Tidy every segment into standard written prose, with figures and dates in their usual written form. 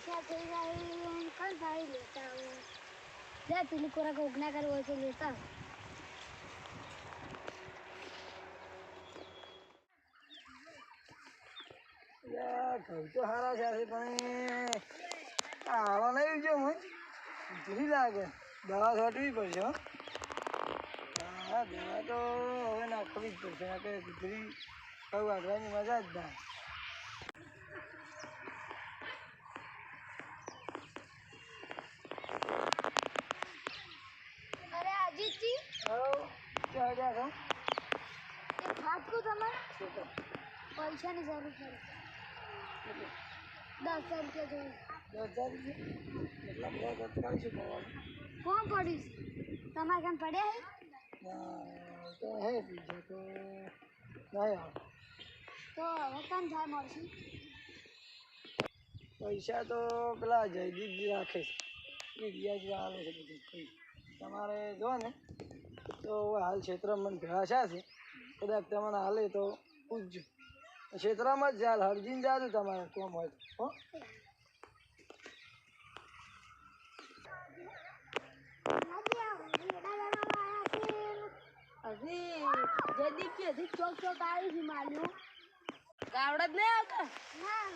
परीक्षा થઈ ગઈ કલ ભાઈ લેતા આવો લે પેલી કોરા કો ઉગના કરવો હોય તો લેતા યાર ઘર તો હારા છે પણ આવા નહીં જો મને ધીરી લાગે દવા છાંટવી પડશે હા દવા તો હવે નાખવી જ પડશે કે ધીરી કહું વાગવાની મજા જ ના અરે અજીતજી ક્યાં ગયા છો એક વાત કહું તમારે પૈસાની જરૂર છે 10,000 રૂપિયા જોઈએ 10,000 રૂપિયા એટલા બધા કોણ કરવાનું શું કરવાનું પડ્યું છે તમારે કેમ પડ્યા તો હે બીજું તો નહીં આવે તો હવે કામ થાય મળશે પૈસા તો પેલા જયદીપજી રાખે છે એ વ્યાજ આવે છે બધું તમારે જો ને તો હાલ ક્ષેત્રમાં મને ભેળા છે કદાચ તમને હાલે તો પૂછજો ક્ષેત્રમાં જ હાલ હરજીને જાજો તમારે કોમ હોય તો હો હજી જયદીપજી હજી ચોક આવી છે માલ્યું ગાવડા જ નહીં આવતા ના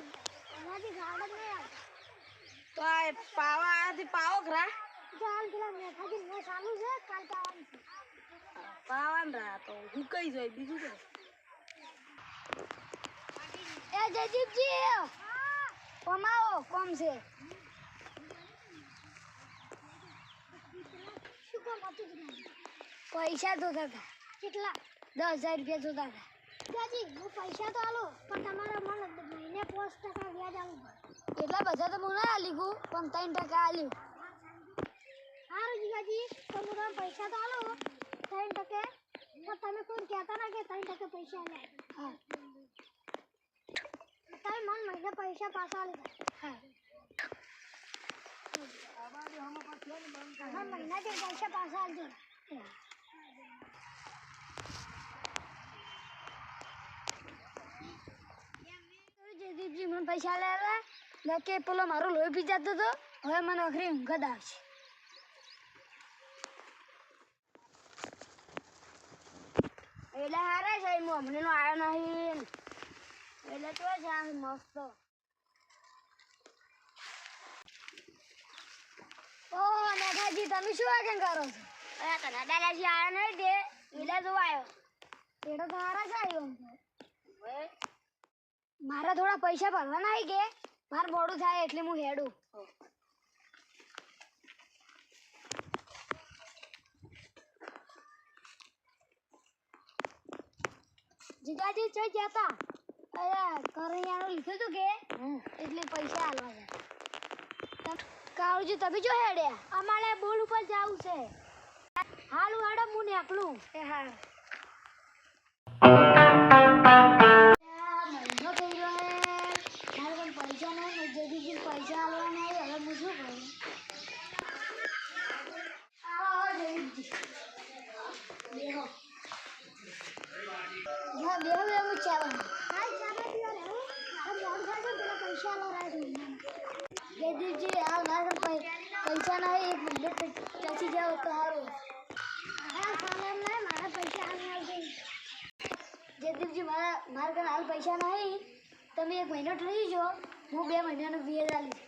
એનાથી ગાવડા જ નહીં આવતા તો આ પાવા આથી પાવો ખરા ચાલ પેલા મેઠાજી ને ચાલુ છે કાલ પાવાનું છે પાવાન રા તો હું કઈ જોઈ બીજું કે એ જયદીપજી કમાવો કોમ છે શું કામ હતું પૈસા જોતા હતા કેટલા 10,000 રૂપિયા જોતા હતા દાદી હું પૈસા તો આલો પણ તમારા મને મહિને 5% વ્યાજ આલું એટલા બધા તો મને આલી ગયું પણ 3% આલ્યું હારું જીગાજી તો હું તમને પૈસા તો આલો 3% પણ તમે કોઈ કહેતા ના કે 3% પૈસા આલે હા તમે મને મહિને પૈસા પાછા આલી હા મહિનાથી પૈસા પાછા આલજો જયદીપજી મને પૈસા લેવા લે કે પેલો મારો લોહી પી જતો હતો હવે મને આખરી ઊંઘ જ આવશે એટલે હારા છે હું હમણાં આવ્યો નહીં એટલે તો છે આમ મસ્ત ઓહ નાથાજી તમે શું આગળ કરો છો અરે કના દાદાજી આવ્યા નહીં તે એટલે જોવા આવ્યો એડો તો હારા છે આવ્યો મારા થોડા પૈસા ભરવાના આવી કે માર મોડું થાય એટલે હું હેડું જીજાજી ચઈ જતા અરે કરૈયાનું લીધું હતું કે એટલે પૈસા આલવા હતા કાળુજી તમે જો હેડ્યા અમારે બોલ ઉપર જવું છે હાલ હેડો હું નીકળું એ હા પૈસા નહીં જયદીપજી પૈસા આલવા નહીં હવે હું શું કરું આવો જયદીપજી બેહો હા બેહો એવું ચાલો હાલ ચાલે પીવા રહેવું હવે મોડ થાય પેલા પૈસા આલવા રાખ જયદીપજી હાલ મારે પૈસા નહીં એક મિનિટ પછી જાવ તો સારું હા ચાલે એમ નહીં મારા પૈસા હાલ આવશે જયદીપજી મારા ઘરે હાલ પૈસા નહીં તમે 1 મહિનો ઠરી જો હું 2 મહિનાનું વ્યાજ આલીશ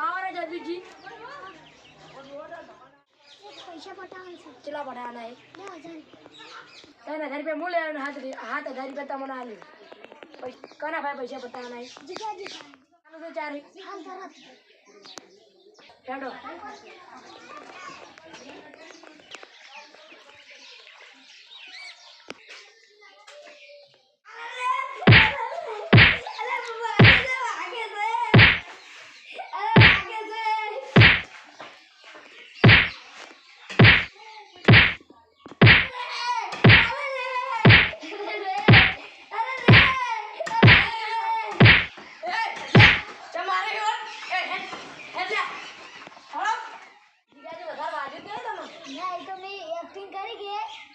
આવરે જયદીપજી પૈસા પટાવવાના છે કેટલા પટાવવાના છે 2,000 રૂપિયા હું લેવાના 7,000 રૂપિયા તમને આલી કના ભાઈ પૈસા પટાવવાના જીજાજી ચાલો તો ચારે હાલ તરત હેડો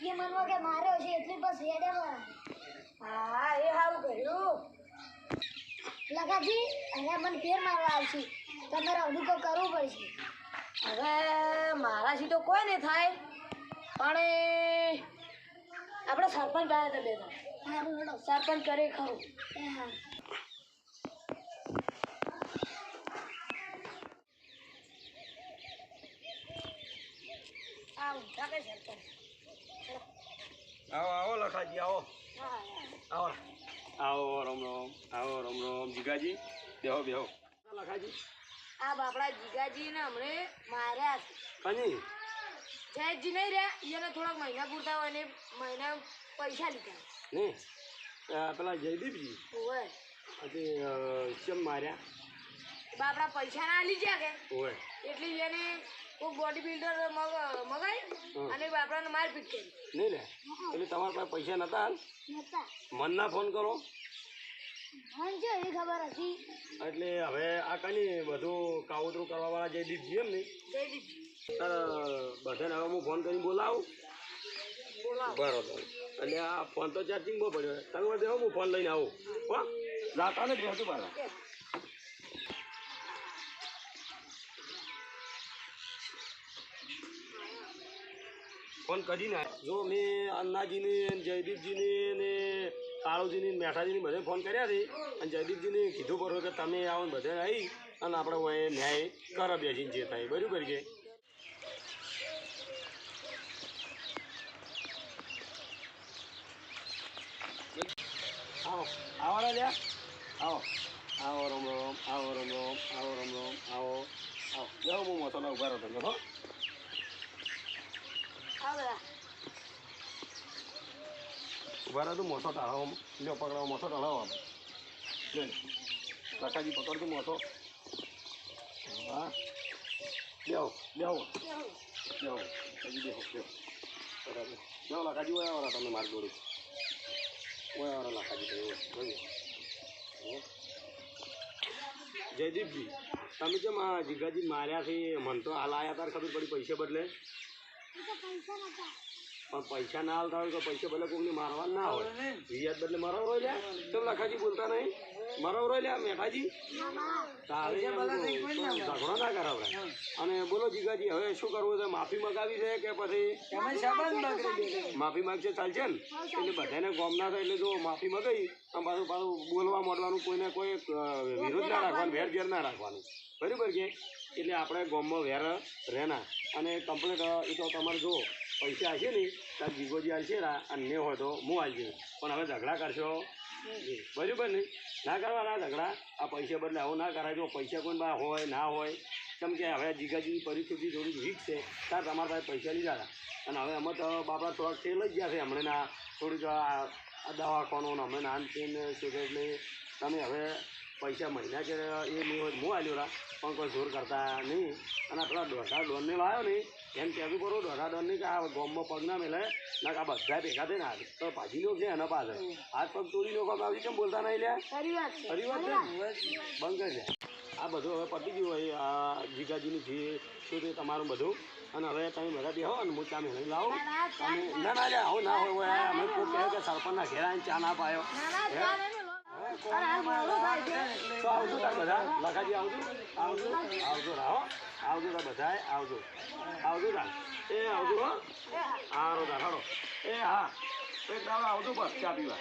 એ મનમાં કે માર્યો છે એટલી બસ હેડે મારા. હા એ સારું કર્યું. લગાજી અને મને ફેર મારવા આવશે તમારે અનુભવ કરવું પડશે. હવે મારાથી તો કોઈ નહીં થાય પણ આપણે સરપંચ આવ્યા હતા બે ત્રણ. સારું હેડો. સરપંચ કરે ખરું. એ હા આવું કાકે સરપંચ. આવો આવો લખાજી આવો હા આવો આવો રામ રામ આવો રામ રામ જીગાજી બેહો બેહો લખાજી આ બાપડા જીગાજીને હમણે માર્યા છે. કની જયજી નહીં રહ્યા એને થોડાક મહિના પૂરતા હોય ને મહિના પૈસા લીધા. ને પેલા જયદીપજી ઓય આજે કેમ માર્યા બાપડા પૈસા ના લીધા કે હોય એટલી એને કોઈ બોડી બિલ્ડર મગાઈ અને બાપડાને મારપીટ કરી. નહીં લે એટલે તમારા પાસે પૈસા નતા હાલ નતા મનના ફોન કરો મને જો એવી ખબર હતી. એટલે હવે આ કની બધું કાવતરું કરવાવાળા જયદીપજી એમ નહીં જયદીપજી બધાને હવે હું ફોન કરીને બોલાવું બરોબર એટલે આ ફોન તો ચાર્જિંગમાં પડ્યો તમે દેવો હું ફોન લઈને આવું હો જાતા નથી રહેતું પાછા ફોન કરી ના જો મેં અન્નાજીની જયદીપજીની ને કાળુજીની મેઠાજીની બધે ફોન કર્યા છે અને જયદીપજીને કીધું પડ્યું કે તમે આવો ને બધે આવી અને આપણે હોય ન્યાય કરો બેસીને જે થાય બરાબર કે આવો આવો ને લ્યા આવો આવો રમ રમ આવો રમ રમ આવો રમ રમ આવો આવો જાઓ હું મસાલા ઉભા રહો તમે હો હા બધા ઉભા રહો તું મોસો ટાળો લ્યો પકડાવો મોસો ટાળાવો આપણે લે લખાજી પકડતું મોસો હા લેવો લેવો લેવો હજી દેખો લેવો બરાબર લેવો લખાજી ઓયા વાળા તમે મારી જોડે ઓયા વાળા લખાજી તો એવું જયદીપજી તમે કેમ આ જીગાજી માર્યા છે મને તો હાલ આવ્યા તાર ખબર પડી પૈસા બદલે એ તો પૈસા નતા. પણ પૈસા ના હાલતા હોય તો પૈસા બદલે કોઈને મારવા ના હોય વિયાદ બદલે મરાવ રોય લ્યા ચમ લખાજી બોલતા નહીં મરાવ રોય લ્યા મેઠાજી તારે ઝઘડો ના કરાવરાય અને બોલો જીગાજી હવે શું કરવું છે માફી મગાવી છે કે પછી માફી માગશે ચાલશે ને એટલે બધાને ગોમ ના થાય એટલે જો માફી મગાવી આમ પાછું પાછું બોલવા મોડવાનું કોઈને કોઈ વિરોધ ના રાખવાનું વેર ઝેર ના રાખવાનું બરાબર કે એટલે આપણે ગોમમાં વેર રહેના અને કમ્પ્લીટ એ તો તમારે જો પૈસા હશે ને ત્યારે જીગોજી આવશે અને ને હોય તો હું આવશે પણ હવે ઝઘડા કરશો બરાબર ને ના કરવાના ઝઘડા આ પૈસા બદલે આવું ના કરાય જો પૈસા કોઈ બા હોય ના હોય કેમ કે હવે જીગાજીની પરિસ્થિતિ થોડી વીક છે ત્યારે તમારા પાસે પૈસા લીધા અને હવે અમે તો બાપા થોડાક તેલ જ ગયા છે હમણાં થોડીક આ દવાખાનું હમણાં નાનપીને શું એટલે તમે હવે પૈસા મહિના કે એ નહીં હોય હું આવ્યો રા પણ કોઈ જોર કરતા નહીં અને પેલા દોઢા ડોનને લાવ્યો ને એમ કહેવું કરો દોઢા ડોનને કે આ ગોમમાં પગ ના મેલે ના આ બધા ભેગા થઈને હાથ તો ભાજી નો છે એના પાસે હાથ પગ તોડી નો આવી કેમ બોલતા નહીં લ્યા ખરી વાત છે. ખરી વાત છે બંધ કરી દે આ બધું હવે પતી ગયું હોય આ જીગાજીનું જે શું તે તમારું બધું અને હવે તમે બધા બેહો અને હું ચા મેળવી લાવું અને ના ના લ્યા આવું ના હોય અમે કોઈ કહે કે સરપંચના ઘેર આવીને ચા ના પાયો તો આવજો તાર બધા લખાજી આવજો આવજો આવજો રાહો આવજો તાર બધા આવજો આવજો તાર એ આવજો હો હારો તાર હારો એ હા એક દાડો આવજો બસ ચા પીવા